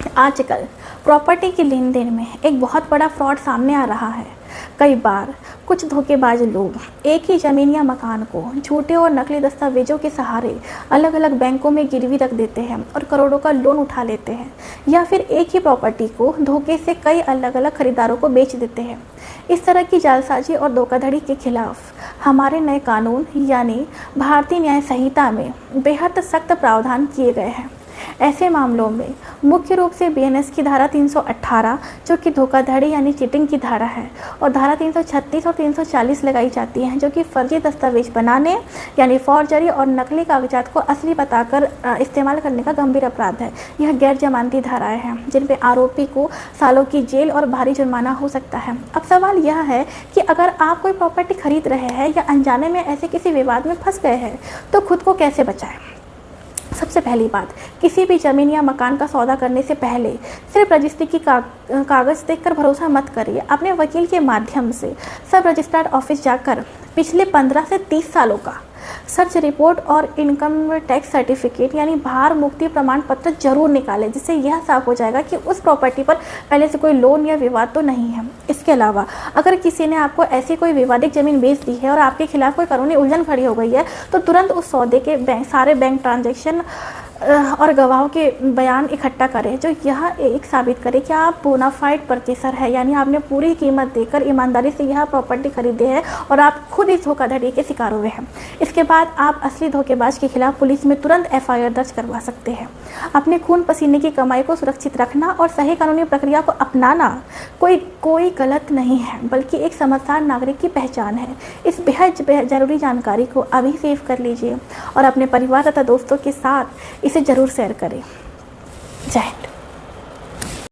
आजकल प्रॉपर्टी के लेन देन में एक बहुत बड़ा फ्रॉड सामने आ रहा है। कई बार कुछ धोखेबाज लोग एक ही ज़मीन या मकान को झूठे और नकली दस्तावेजों के सहारे अलग अलग बैंकों में गिरवी रख देते हैं और करोड़ों का लोन उठा लेते हैं, या फिर एक ही प्रॉपर्टी को धोखे से कई अलग अलग खरीदारों को बेच देते हैं। इस तरह की जालसाजी और धोखाधड़ी के खिलाफ हमारे नए कानून यानी भारतीय न्याय संहिता में बेहद सख्त प्रावधान किए गए हैं। ऐसे मामलों में मुख्य रूप से बीएनएस की धारा 318 जो कि धोखाधड़ी यानी चीटिंग की धारा है, और धारा 336 और 340 लगाई जाती हैं जो कि फर्जी दस्तावेज बनाने यानी फॉर्जरी और नकली कागजात को असली बताकर इस्तेमाल करने का गंभीर अपराध है। यह गैर जमानती धाराएं हैं जिन पर आरोपी को सालों की जेल और भारी जुर्माना हो सकता है। अब सवाल यह है कि अगर आप कोई प्रॉपर्टी खरीद रहे हैं या अनजाने में ऐसे किसी विवाद में फंस गए हैं तो खुद को कैसे बचाएं। सबसे पहली बात, किसी भी ज़मीन या मकान का सौदा करने से पहले सिर्फ रजिस्ट्री की कागज़ देखकर भरोसा मत करिए। अपने वकील के माध्यम से सब रजिस्ट्रार ऑफिस जाकर पिछले 15 से 30 सालों का सर्च रिपोर्ट और इनकम टैक्स सर्टिफिकेट यानी भार मुक्ति प्रमाण पत्र जरूर निकालें, जिससे यह साफ हो जाएगा कि उस प्रॉपर्टी पर पहले से कोई लोन या विवाद तो नहीं है। इसके अलावा अगर किसी ने आपको ऐसी कोई विवादित ज़मीन बेच दी है और आपके खिलाफ कोई कानूनी उलझन खड़ी हो गई है तो तुरंत उस सौदे के सारे बैंक ट्रांजैक्शन और गवाहों के बयान इकट्ठा करें जो यह एक साबित करे कि आप बोनाफाइड परचेसर है, यानी आपने पूरी कीमत देकर ईमानदारी से यह प्रॉपर्टी खरीदे है और आप खुद इस धोखाधड़ी के शिकार हुए हैं। इसके बाद आप असली धोखेबाज के खिलाफ पुलिस में तुरंत एफआईआर दर्ज करवा सकते हैं। अपने खून पसीने की कमाई को सुरक्षित रखना और सही कानूनी प्रक्रिया को अपनाना कोई गलत नहीं है, बल्कि एक समझदार नागरिक की पहचान है। इस बेहद ज़रूरी जानकारी को अभी सेव कर लीजिए और अपने परिवार तथा दोस्तों के साथ इसे ज़रूर शेयर करें। जय हिंद।